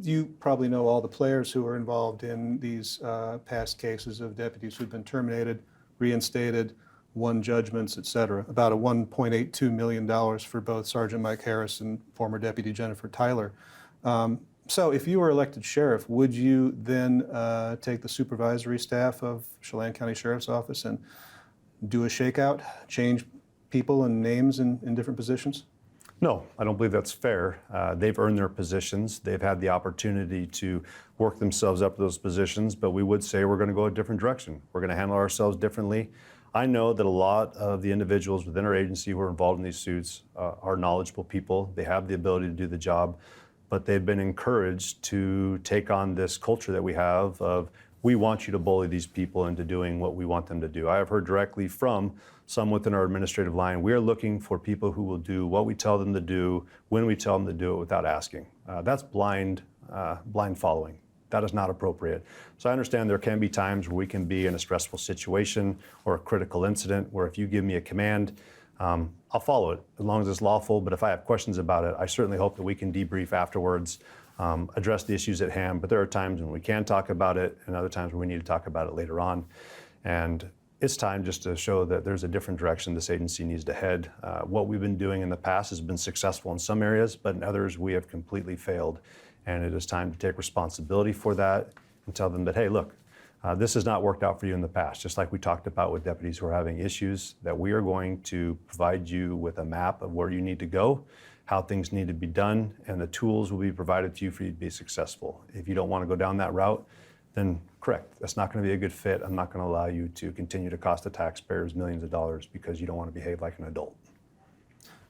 You probably know all the players who are involved in these past cases of deputies who've been terminated, reinstated, won judgments, et cetera. About a $1.82 million for both Sergeant Mike Harris and former Deputy Jennifer Tyler. So if you were elected sheriff, would you then take the supervisory staff of Chelan County Sheriff's Office and do a shakeout, change people and names in different positions? No, I don't believe that's fair. They've earned their positions. They've had the opportunity to work themselves up to those positions, but we would say we're going to go a different direction. We're going to handle ourselves differently. I know that a lot of the individuals within our agency who are involved in these suits are knowledgeable people. They have the ability to do the job, but they've been encouraged to take on this culture that we have of, we want you to bully these people into doing what we want them to do. I have heard directly from some within our administrative line, we are looking for people who will do what we tell them to do, when we tell them to do it without asking. That's blind following. That is not appropriate. So I understand there can be times where we can be in a stressful situation or a critical incident where if you give me a command, I'll follow it as long as it's lawful. But if I have questions about it, I certainly hope that we can debrief afterwards, address the issues at hand. But there are times when we can talk about it and other times when we need to talk about it later on. And it's time just to show that there's a different direction this agency needs to head. What we've been doing in the past has been successful in some areas, but in others we have completely failed. And it is time to take responsibility for that and tell them that, hey, look, this has not worked out for you in the past. Just like we talked about with deputies who are having issues, that we are going to provide you with a map of where you need to go, how things need to be done, and the tools will be provided to you for you to be successful. If you don't want to go down that route, then correct, that's not going to be a good fit. I'm not going to allow you to continue to cost the taxpayers millions of dollars because you don't want to behave like an adult.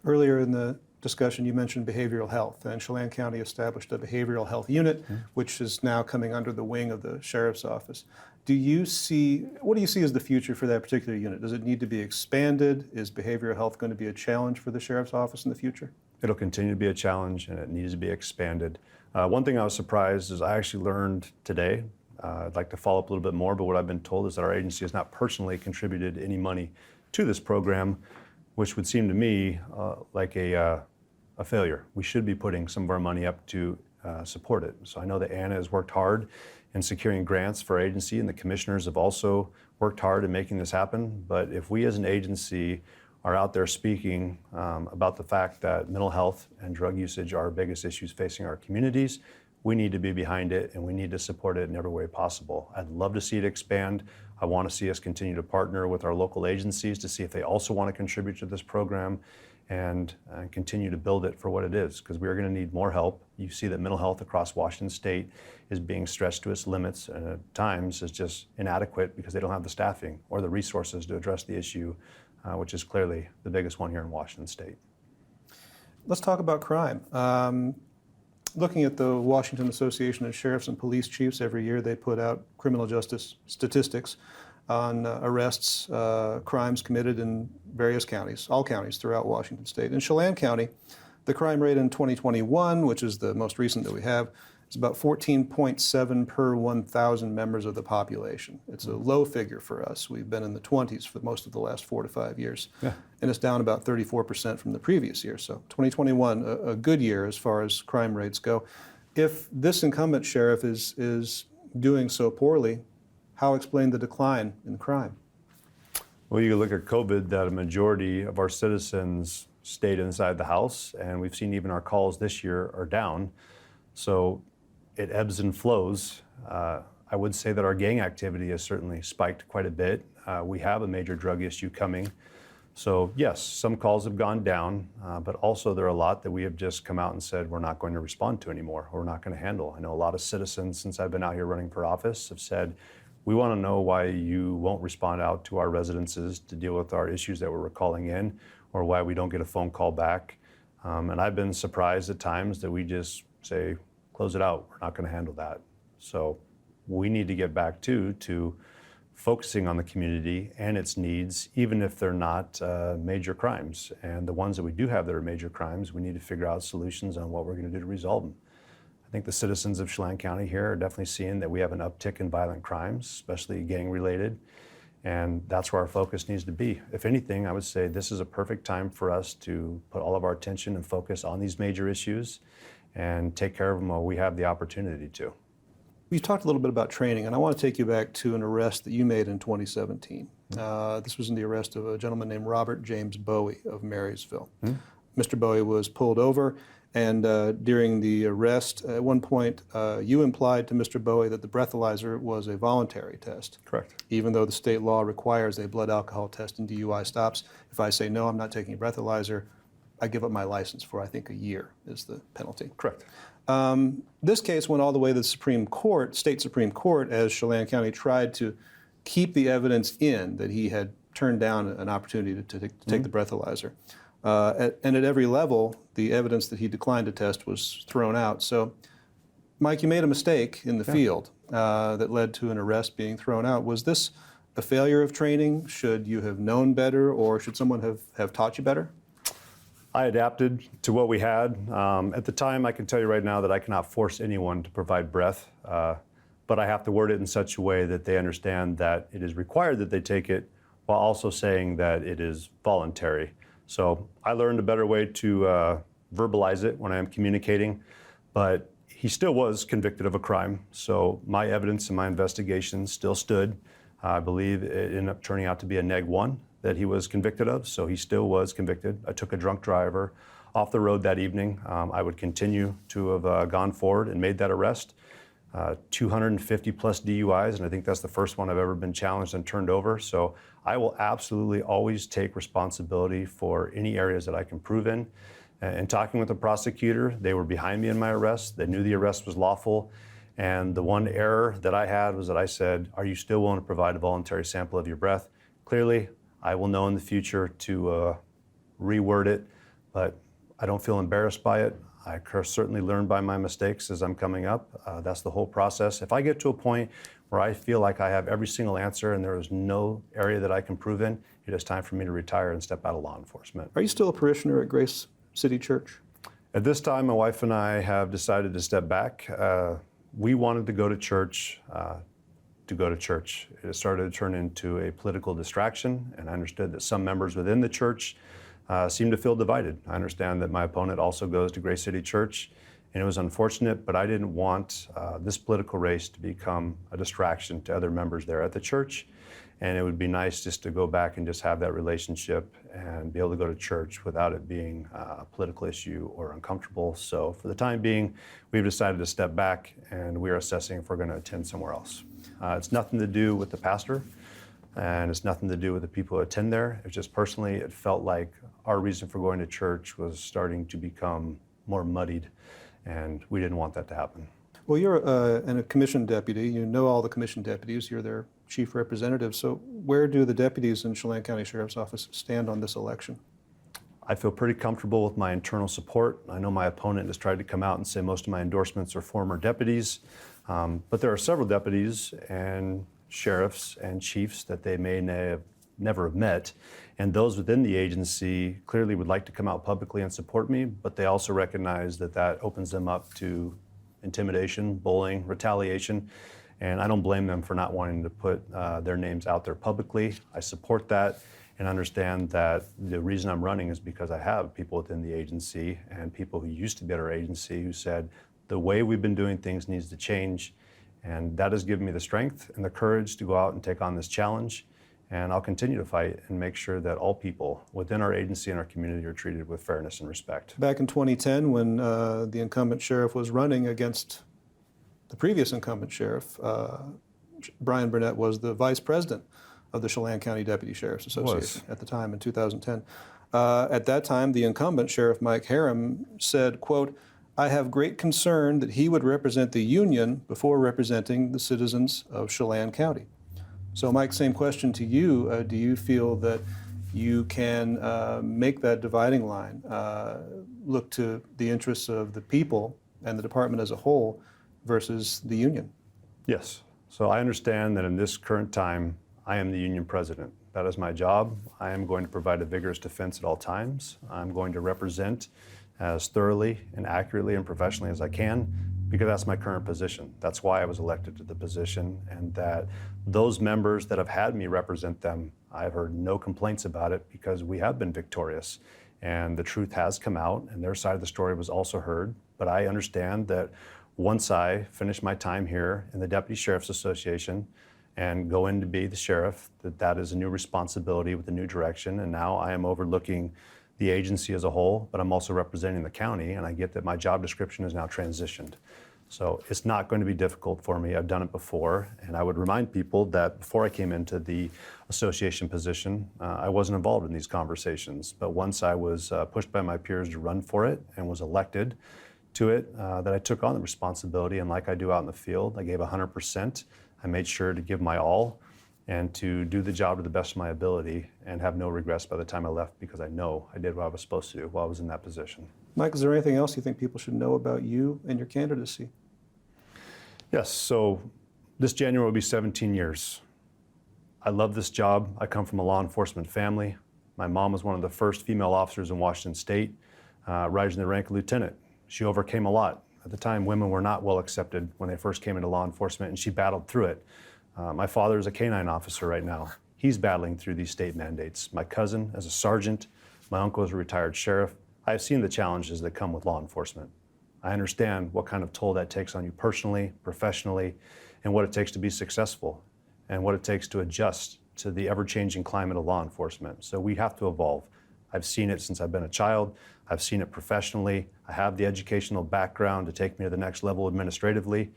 Earlier in the discussion, you mentioned behavioral health, and Chelan County established a behavioral health unit, which is now coming under the wing of the Sheriff's Office. What do you see as the future for that particular unit? Does it need to be expanded? Is behavioral health going to be a challenge for the Sheriff's Office in the future? It'll continue to be a challenge, and it needs to be expanded. One thing I was surprised is I actually learned today, I'd like to follow up a little bit more, but what I've been told is that our agency has not personally contributed any money to this program, which would seem to me like a failure. We should be putting some of our money up to support it. So I know that Anna has worked hard in securing grants for our agency, and the commissioners have also worked hard in making this happen. But if we as an agency are out there speaking about the fact that mental health and drug usage are our biggest issues facing our communities, we need to be behind it and we need to support it in every way possible. I'd love to see it expand. I want to see us continue to partner with our local agencies to see if they also want to contribute to this program and continue to build it for what it is, because we are going to need more help. You see that mental health across Washington State is being stretched to its limits and at times is just inadequate because they don't have the staffing or the resources to address the issue, which is clearly the biggest one here in Washington State. Let's talk about crime. Looking at the Washington Association of Sheriffs and Police Chiefs, every year they put out criminal justice statistics on arrests, crimes committed in various counties, all counties throughout Washington State. In Chelan County, the crime rate in 2021, which is the most recent that we have, is about 14.7 per 1,000 members of the population. It's a low figure for us. We've been in the 20s for most of the last 4 to 5 years. Yeah. And it's down about 34% from the previous year. So 2021, a good year as far as crime rates go. If this incumbent sheriff is doing so poorly, how explain the decline in crime? Well, you look at COVID, that a majority of our citizens stayed inside the house, and we've seen even our calls this year are down. So it ebbs and flows. I would say that our gang activity has certainly spiked quite a bit. We have a major drug issue coming. So yes, some calls have gone down, but also there are a lot that we have just come out and said we're not going to respond to anymore, or we're not going to handle. I know a lot of citizens, since I've been out here running for office, have said, we want to know why you won't respond out to our residences to deal with our issues that we're calling in, or why we don't get a phone call back. And I've been surprised at times that we just say, close it out, we're not going to handle that. So we need to get back to focusing on the community and its needs, even if they're not major crimes. And the ones that we do have that are major crimes, we need to figure out solutions on what we're going to do to resolve them. I think the citizens of Chelan County here are definitely seeing that we have an uptick in violent crimes, especially gang-related, and that's where our focus needs to be. If anything, I would say this is a perfect time for us to put all of our attention and focus on these major issues and take care of them while we have the opportunity to. You talked a little bit about training, and I want to take you back to an arrest that you made in 2017. This was in the arrest of a gentleman named Robert James Bowie of Marysville. Mr. Bowie was pulled over, and during the arrest, at one point, you implied to Mr. Bowie that the breathalyzer was a voluntary test. Correct. Even though the state law requires a blood alcohol test in DUI stops. If I say, no, I'm not taking a breathalyzer, I give up my license for, I think, a year is the penalty. Correct. This case went all the way to the Supreme Court, state Supreme Court, as Chelan County tried to keep the evidence in that he had turned down an opportunity to take the breathalyzer. And at every level, the evidence that he declined to test was thrown out. So, Mike, you made a mistake in the field that led to an arrest being thrown out. Was this a failure of training? Should you have known better, or should someone have taught you better? I adapted to what we had. At the time, I can tell you right now that I cannot force anyone to provide breath, but I have to word it in such a way that they understand that it is required that they take it, while also saying that it is voluntary. So I learned a better way to verbalize it when I am communicating, but he still was convicted of a crime. So my evidence and my investigation still stood. I believe it ended up turning out to be a neg 1 that he was convicted of, so he still was convicted. I took a drunk driver off the road that evening. I would continue to have gone forward and made that arrest. 250 plus DUIs, and I think that's the first one I've ever been challenged and turned over. So I will absolutely always take responsibility for any areas that I can prove in. And talking with the prosecutor, they were behind me in my arrest. They knew the arrest was lawful. And the one error that I had was that I said, are you still willing to provide a voluntary sample of your breath? Clearly, I will know in the future to reword it, but I don't feel embarrassed by it. I certainly learn by my mistakes as I'm coming up. That's the whole process. If I get to a point where I feel like I have every single answer and there is no area that I can prove in, it is time for me to retire and step out of law enforcement. Are you still a parishioner at Grace City Church? At this time, my wife and I have decided to step back. We wanted to go to church. It started to turn into a political distraction, and I understood that some members within the church seemed to feel divided. I understand that my opponent also goes to Grace City Church, and it was unfortunate, but I didn't want this political race to become a distraction to other members there at the church. And it would be nice just to go back and just have that relationship and be able to go to church without it being a political issue or uncomfortable. So for the time being, we've decided to step back, and we're assessing if we're going to attend somewhere else. It's nothing to do with the pastor, and it's nothing to do with the people who attend there. It's just personally, it felt like our reason for going to church was starting to become more muddied, and we didn't want that to happen. Well, you're a commissioned deputy. You know all the commissioned deputies. You're their chief representative. So where do the deputies in Chelan County Sheriff's Office stand on this election? I feel pretty comfortable with my internal support. I know my opponent has tried to come out and say most of my endorsements are former deputies, but there are several deputies and sheriffs and chiefs that they may never have met, and those within the agency clearly would like to come out publicly and support me, but they also recognize that that opens them up to intimidation, bullying, retaliation, and I don't blame them for not wanting to put their names out there publicly. I support that and understand that the reason I'm running is because I have people within the agency and people who used to be at our agency who said the way we've been doing things needs to change, and that has given me the strength and the courage to go out and take on this challenge. And I'll continue to fight and make sure that all people within our agency and our community are treated with fairness and respect. Back in 2010, when the incumbent sheriff was running against the previous incumbent sheriff, Brian Burnett was the vice president of the Chelan County Deputy Sheriff's Association at the time in 2010. At that time, the incumbent Sheriff Mike Morrison said, quote, "I have great concern that he would represent the union before representing the citizens of Chelan County." So, Mike, same question to you. Do you feel that you can make that dividing line, look to the interests of the people and the department as a whole versus the union? Yes. So I understand that in this current time, I am the union president. That is my job. I am going to provide a vigorous defense at all times. I'm going to represent as thoroughly and accurately and professionally as I can, because that's my current position. That's why I was elected to the position, and that those members that have had me represent them, I've heard no complaints about it because we have been victorious, and the truth has come out, and their side of the story was also heard. But I understand that once I finish my time here in the Deputy Sheriff's Association and go in to be the sheriff, that is a new responsibility with a new direction. And now I am overlooking the agency as a whole, but I'm also representing the county, and I get that my job description is now transitioned. So it's not going to be difficult for me. I've done it before, and I would remind people that before I came into the association position, I wasn't involved in these conversations. But once I was pushed by my peers to run for it and was elected to it, that I took on the responsibility, and like I do out in the field, I gave 100%. I made sure to give my all and to do the job to the best of my ability and have no regrets by the time I left, because I know I did what I was supposed to do while I was in that position. Mike, is there anything else you think people should know about you and your candidacy? Yes, so this January will be 17 years. I love this job. I come from a law enforcement family. My mom was one of the first female officers in Washington State, rising the rank of lieutenant. She overcame a lot. At the time, women were not well accepted when they first came into law enforcement, and she battled through it. My father is a canine officer right now. He's battling through these state mandates. My cousin is a sergeant. My uncle is a retired sheriff. I have seen the challenges that come with law enforcement. I understand what kind of toll that takes on you personally, professionally, and what it takes to be successful, and what it takes to adjust to the ever-changing climate of law enforcement. So we have to evolve. I've seen it since I've been a child. I've seen it professionally. I have the educational background to take me to the next level administratively,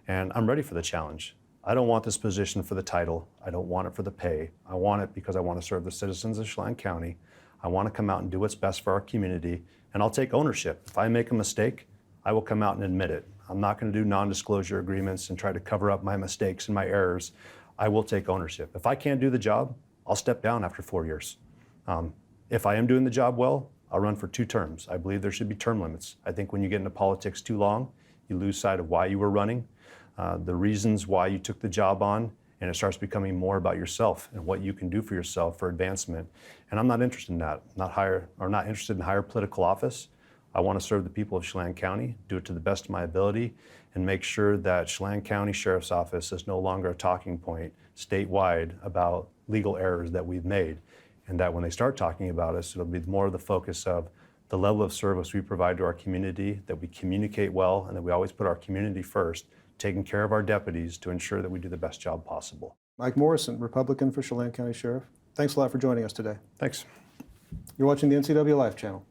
and I'm ready for the challenge. I don't want this position for the title. I don't want it for the pay. I want it because I want to serve the citizens of Chelan County. I want to come out and do what's best for our community, and I'll take ownership. If I make a mistake, I will come out and admit it. I'm not going to do non-disclosure agreements and try to cover up my mistakes and my errors. I will take ownership. If I can't do the job, I'll step down after 4 years. If I am doing the job well, I'll run for 2 terms. I believe there should be term limits. I think when you get into politics too long, you lose sight of why you were running, the reasons why you took the job on, and it starts becoming more about yourself and what you can do for yourself for advancement. And I'm not interested in that. Not interested in higher political office. I want to serve the people of Chelan County, do it to the best of my ability, and make sure that Chelan County Sheriff's Office is no longer a talking point statewide about legal errors that we've made, and that when they start talking about us, it'll be more of the focus of the level of service we provide to our community, that we communicate well, and that we always put our community first, taking care of our deputies to ensure that we do the best job possible. Mike Morrison, Republican for Chelan County Sheriff. Thanks a lot for joining us today. Thanks. You're watching the NCWLIFE channel.